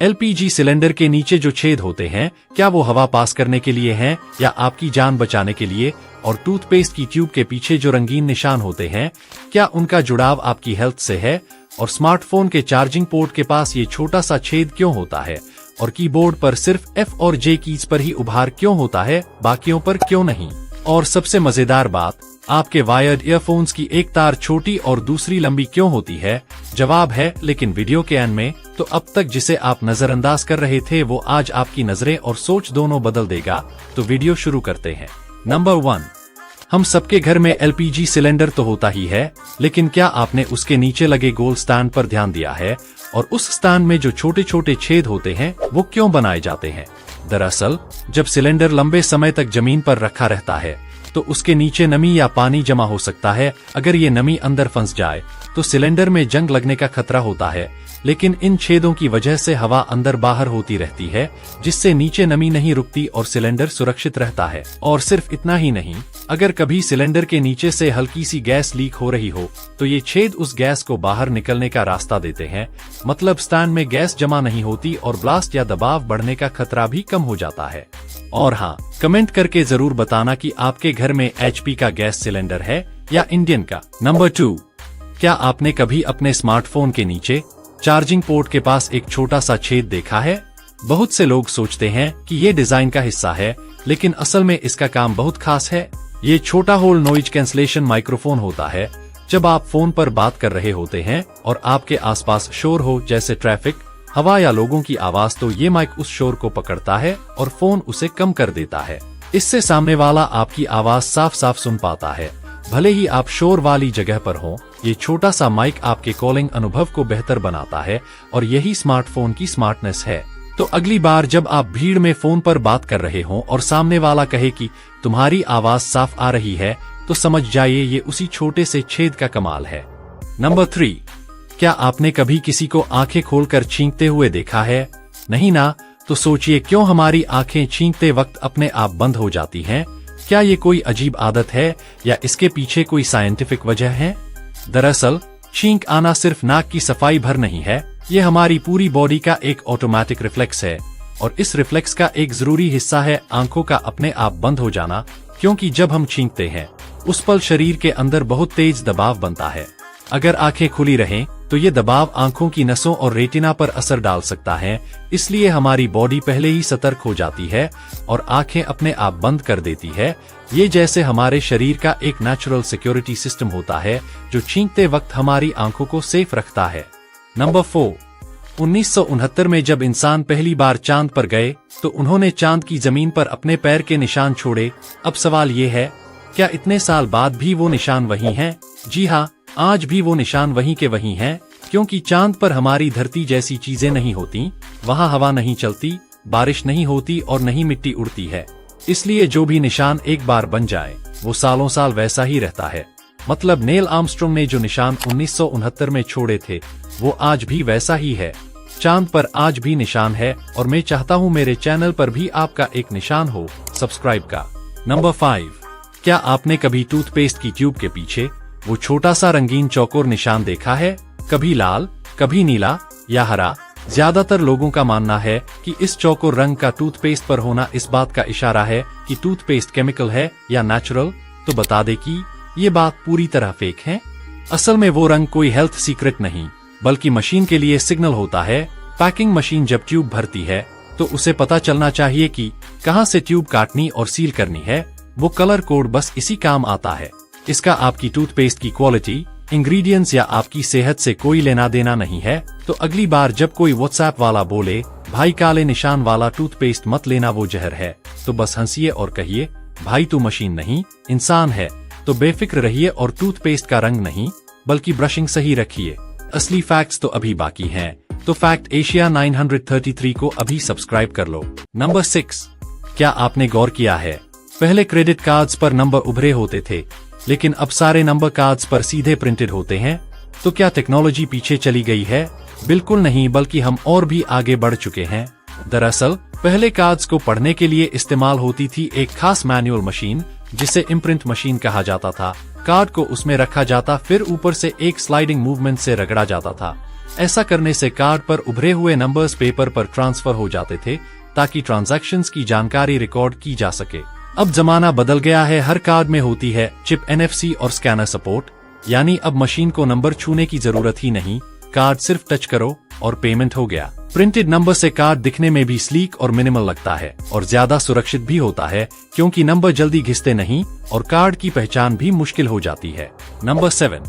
LPG cylinder के नीचे जो छेद होते हैं, क्या वो हवा पास करने के लिए हैं या आपकी जान बचाने के लिए? और टूथपेस्ट की ट्यूब के पीछे जो रंगीन निशान होते हैं, क्या उनका जुड़ाव आपकी हेल्थ से है? और स्मार्टफोन के चार्जिंग पोर्ट के पास ये छोटा सा छेद क्यों होता है? और कीबोर्ड पर सिर्फ F और J कीज पर ही उभार क्यों होता है, बाकियों पर क्यों नहीं? और सबसे मजेदार बात, आपके वायर्ड ईयरफोन्स की एक तार छोटी और दूसरी लंबी क्यों होती है? जवाब है लेकिन वीडियो के एंड में। तो अब तक जिसे आप नजरअंदाज कर रहे थे वो आज आपकी नजरें और सोच दोनों बदल देगा। तो वीडियो शुरू करते हैं। नंबर 1, हम सबके घर में एलपीजी सिलेंडर तो होता ही है, लेकिन क्या आपने उसके नीचे लगे गोल स्टैंड पर ध्यान दिया है? और उस स्टैंड में जो छोटे छोटे छेद होते हैं वो क्यों बनाए जाते हैं? दरअसल जब सिलेंडर लंबे समय तक जमीन पर रखा रहता है तो उसके नीचे नमी या पानी जमा हो सकता है। अगर ये नमी अंदर फंस जाए तो सिलेंडर में जंग लगने का खतरा होता है। लेकिन इन छेदों की वजह से हवा अंदर बाहर होती रहती है, जिससे नीचे नमी नहीं रुकती और सिलेंडर सुरक्षित रहता है। और सिर्फ इतना ही नहीं, अगर कभी सिलेंडर के नीचे से हल्की सी गैस लीक हो रही हो तो ये छेद उस गैस को बाहर निकलने का रास्ता देते हैं। मतलब स्टैंड में गैस जमा नहीं होती और ब्लास्ट या दबाव बढ़ने का खतरा भी कम हो जाता है। और हाँ, कमेंट करके जरूर बताना कि आपके घर में HP का गैस सिलेंडर है या इंडियन का। नंबर 2, क्या आपने कभी अपने स्मार्टफोन के नीचे चार्जिंग पोर्ट के पास एक छोटा सा छेद देखा है? बहुत से लोग सोचते हैं कि ये डिजाइन का हिस्सा है, लेकिन असल में इसका काम बहुत खास है। ये छोटा होल नॉइज कैंसलेशन माइक्रोफोन होता है। जब आप फोन पर बात कर रहे होते हैं और आपके आसपास शोर हो, जैसे ट्रैफिक, हवा या लोगों की आवाज, तो ये माइक उस शोर को पकड़ता है और फोन उसे कम कर देता है। इससे सामने वाला आपकी आवाज साफ साफ सुन पाता है, भले ही आप शोर वाली जगह पर हों। ये छोटा सा माइक आपके कॉलिंग अनुभव को बेहतर बनाता है और यही स्मार्टफोन की स्मार्टनेस है। तो अगली बार जब आप भीड़ में फोन पर बात कर रहे हों और सामने वाला कहे कि तुम्हारी आवाज साफ आ रही है, तो समझ जाइए ये उसी छोटे से छेद का कमाल है। नंबर 3, क्या आपने कभी किसी को आंखें खोलकर छींकते हुए देखा है? नहीं ना? तो सोचिए, क्यों हमारी आंखें छींकते वक्त अपने आप बंद हो जाती हैं? क्या ये कोई अजीब आदत है या इसके पीछे कोई साइंटिफिक वजह है? दरअसल छींक आना सिर्फ नाक की सफाई भर नहीं है, ये हमारी पूरी बॉडी का एक ऑटोमेटिक रिफ्लेक्स है। और इस रिफ्लेक्स का एक जरूरी हिस्सा है आंखों का अपने आप बंद हो जाना, क्योंकि जब हम छींकते हैं उस पल शरीर के अंदर बहुत तेज दबाव बनता है। अगर आंखें खुली रहें तो ये दबाव आंखों की नसों और रेटिना पर असर डाल सकता है। इसलिए हमारी बॉडी पहले ही सतर्क हो जाती है और आंखें अपने आप बंद कर देती है। ये जैसे हमारे शरीर का एक नेचुरल सिक्योरिटी सिस्टम होता है जो छींकते वक्त हमारी आंखों को सेफ रखता है। नंबर 4, 1969 में जब इंसान पहली बार चांद पर गए तो उन्होंने चांद की जमीन पर अपने पैर के निशान छोड़े। अब सवाल ये है, क्या इतने साल बाद भी वो निशान वही हैं? जी हाँ, आज भी वो निशान वहीं के वहीं हैं, क्योंकि चांद पर हमारी धरती जैसी चीजें नहीं होती। वहाँ हवा नहीं चलती, बारिश नहीं होती और नहीं मिट्टी उड़ती है। इसलिए जो भी निशान एक बार बन जाए वो सालों साल वैसा ही रहता है। मतलब नील आर्मस्ट्रॉन्ग ने जो निशान 1969 में छोड़े थे वो आज भी वैसा ही है। चांद पर आज भी निशान है और मैं चाहता हूँ मेरे चैनल पर भी आपका एक निशान हो, सब्सक्राइब का। नंबर 5, क्या आपने कभी टूथपेस्ट की ट्यूब के पीछे वो छोटा सा रंगीन चौकोर निशान देखा है? कभी लाल, कभी नीला या हरा। ज्यादातर लोगों का मानना है कि इस चौकोर रंग का टूथपेस्ट पर होना इस बात का इशारा है कि टूथपेस्ट केमिकल है या नेचुरल। तो बता दे कि ये बात पूरी तरह फेक है। असल में वो रंग कोई हेल्थ सीक्रेट नहीं, बल्कि मशीन के लिए सिग्नल होता है। पैकिंग मशीन जब ट्यूब भरती है तो उसे पता चलना चाहिए कि कहाँ से ट्यूब काटनी और सील करनी है। वो कलर कोड बस इसी काम आता है। इसका आपकी टूथपेस्ट की क्वालिटी, इंग्रेडिएंट्स या आपकी सेहत से कोई लेना देना नहीं है। तो अगली बार जब कोई व्हाट्सएप वाला बोले भाई काले निशान वाला टूथपेस्ट मत लेना, वो जहर है, तो बस हंसिए और कहिए भाई तू मशीन नहीं इंसान है। तो बेफिक्र रहिए और टूथपेस्ट का रंग नहीं बल्कि ब्रशिंग सही रखिए। असली फैक्ट्स तो अभी बाकी हैं, तो फैक्ट एशिया 933 को अभी सब्सक्राइब कर लो। नंबर 6, क्या आपने गौर किया है, पहले क्रेडिट कार्ड्स पर नंबर उभरे होते थे, लेकिन अब सारे नंबर कार्ड्स पर सीधे प्रिंटेड होते हैं। तो क्या टेक्नोलॉजी पीछे चली गई है? बिल्कुल नहीं, बल्कि हम और भी आगे बढ़ चुके हैं। दरअसल पहले कार्ड्स को पढ़ने के लिए इस्तेमाल होती थी एक खास मैनुअल मशीन जिसे इम्प्रिंट मशीन कहा जाता था। कार्ड को उसमें रखा जाता, फिर ऊपर से एक स्लाइडिंग मूवमेंट से रगड़ा जाता था। ऐसा करने से कार्ड पर उभरे हुए नंबर्स पेपर पर ट्रांसफर हो जाते थे ताकि ट्रांजैक्शंस की जानकारी रिकॉर्ड की जा सके। अब जमाना बदल गया है, हर कार्ड में होती है चिप, NFC और स्कैनर सपोर्ट, यानी अब मशीन को नंबर छूने की जरूरत ही नहीं, कार्ड सिर्फ टच करो और पेमेंट हो गया। प्रिंटेड नंबर से कार्ड दिखने में भी स्लीक और मिनिमल लगता है और ज्यादा सुरक्षित भी होता है क्योंकि नंबर जल्दी घिसते नहीं और कार्ड की पहचान भी मुश्किल हो जाती है। नंबर 7,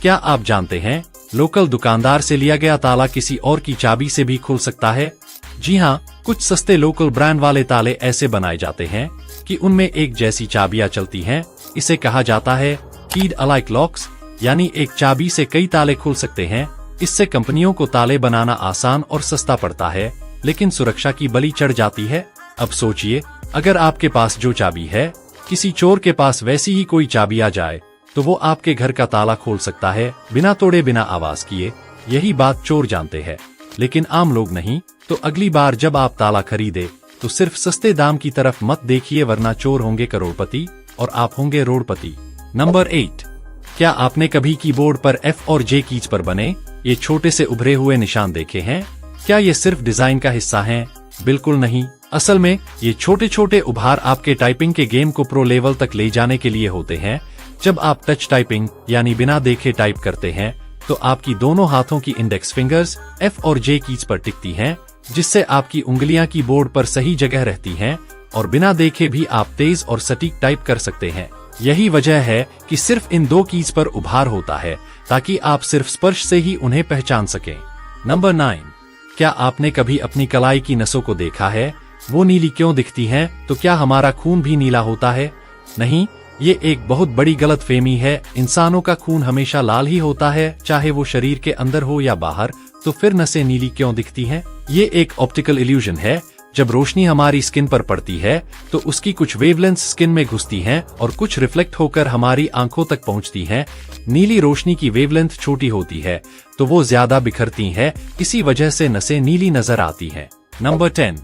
क्या आप जानते हैं लोकल दुकानदार से लिया गया ताला किसी और की चाबी से भी खुल सकता है? जी हाँ, कुछ सस्ते लोकल ब्रांड वाले ताले ऐसे बनाए जाते हैं कि उनमें एक जैसी चाबियां चलती हैं। इसे कहा जाता है कीड अलाइक लॉक्स, यानी एक चाबी से कई ताले खुल सकते हैं। इससे कंपनियों को ताले बनाना आसान और सस्ता पड़ता है, लेकिन सुरक्षा की बलि चढ़ जाती है। अब सोचिए, अगर आपके पास जो चाबी है, किसी चोर के पास वैसी ही कोई चाबी आ जाए तो वो आपके घर का ताला खोल सकता है बिना तोड़े, बिना आवाज किए। यही बात चोर जानते हैं, लेकिन आम लोग नहीं। तो अगली बार जब आप ताला खरीदे तो सिर्फ सस्ते दाम की तरफ मत देखिए, वरना चोर होंगे करोड़पति और आप होंगे रोडपति। नंबर 8, क्या आपने कभी कीबोर्ड पर F और J कीज पर बने ये छोटे से उभरे हुए निशान देखे हैं? क्या ये सिर्फ डिजाइन का हिस्सा हैं? बिल्कुल नहीं। असल में ये छोटे छोटे उभार आपके टाइपिंग के गेम को प्रो लेवल तक ले जाने के लिए होते हैं। जब आप टच टाइपिंग यानी बिना देखे टाइप करते हैं तो आपकी दोनों हाथों की इंडेक्स फिंगर्स F और J कीज पर टिकती हैं, जिससे आपकी उंगलियां कीबोर्ड पर सही जगह रहती हैं और बिना देखे भी आप तेज और सटीक टाइप कर सकते हैं। यही वजह है कि सिर्फ इन 2 कीज पर उभार होता है ताकि आप सिर्फ स्पर्श से ही उन्हें पहचान सकें। नंबर 9, क्या आपने कभी अपनी कलाई की नसों को देखा है? वो नीली क्यों दिखती हैं? तो क्या हमारा खून भी नीला होता है? नहीं, ये एक बहुत बड़ी गलतफहमी है। इंसानों का खून हमेशा लाल ही होता है, चाहे वो शरीर के अंदर हो या बाहर। तो फिर नसें नीली क्यों दिखती हैं? ये एक ऑप्टिकल इल्यूजन है। जब रोशनी हमारी स्किन पर पड़ती है तो उसकी कुछ वेवलेंथ स्किन में घुसती हैं और कुछ रिफ्लेक्ट होकर हमारी आंखों तक पहुंचती हैं। नीली रोशनी की वेवलेंथ छोटी होती है तो वो ज्यादा बिखरती है, इसी वजह से नसें नीली नजर आती हैं। नंबर 10,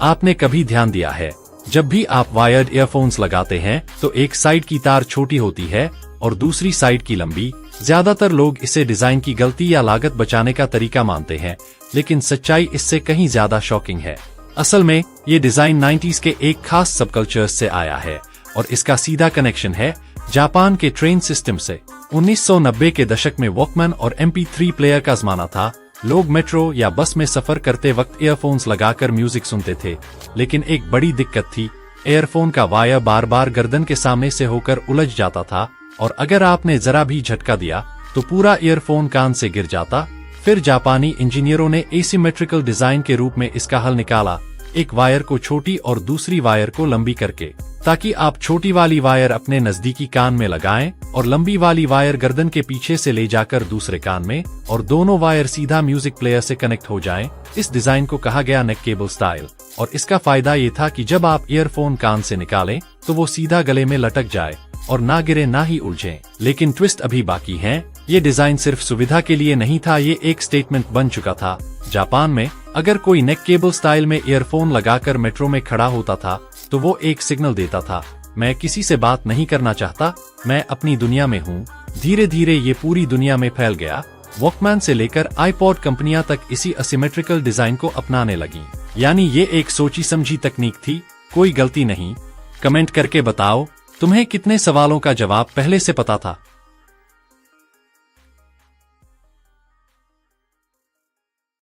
आपने कभी ध्यान दिया है जब भी आप वायर्ड ईयरफोन्स लगाते हैं तो एक साइड की तार छोटी होती है और दूसरी साइड की लंबी? ज्यादातर लोग इसे डिजाइन की गलती या लागत बचाने का तरीका मानते हैं, लेकिन सच्चाई इससे कहीं ज्यादा शॉकिंग है। असल में ये डिजाइन 90s के एक खास सबकल्चर से आया है और इसका सीधा कनेक्शन है जापान के ट्रेन सिस्टम से। 1990 के दशक में वॉकमैन और MP3 प्लेयर का जमाना था। लोग मेट्रो या बस में सफर करते वक्त ईयरफोन्स लगाकर म्यूजिक सुनते थे, लेकिन एक बड़ी दिक्कत थी, ईयरफोन का वायर बार बार गर्दन के सामने से होकर उलझ जाता था और अगर आपने जरा भी झटका दिया तो पूरा ईयरफोन कान से गिर जाता। फिर जापानी इंजीनियरों ने एसिमेट्रिकल डिजाइन के रूप में इसका हल निकाला, एक वायर को छोटी और दूसरी वायर को लंबी करके, ताकि आप छोटी वाली वायर अपने नजदीकी कान में लगाएं और लंबी वाली वायर गर्दन के पीछे से ले जाकर दूसरे कान में, और दोनों वायर सीधा म्यूजिक प्लेयर से कनेक्ट हो जाएं। इस डिजाइन को कहा गया नेक केबल स्टाइल और इसका फायदा ये था कि जब आप ईयरफोन कान से निकालें तो वो सीधा गले में लटक जाए और ना गिरे ना ही उलझे। लेकिन ट्विस्ट अभी बाकी है। ये डिजाइन सिर्फ सुविधा के लिए नहीं था, ये एक स्टेटमेंट बन चुका था। जापान में अगर कोई नेक केबल स्टाइल में ईयरफोन लगाकर मेट्रो में खड़ा होता था तो वो एक सिग्नल देता था, मैं किसी से बात नहीं करना चाहता, मैं अपनी दुनिया में हूँ। धीरे धीरे ये पूरी दुनिया में फैल गया। वॉकमैन से लेकर आईपॉड कंपनियां तक इसी असिमेट्रिकल डिजाइन को अपनाने लगी। यानी ये एक सोची समझी तकनीक थी, कोई गलती नहीं। कमेंट करके बताओ तुम्हें कितने सवालों का जवाब पहले से पता था।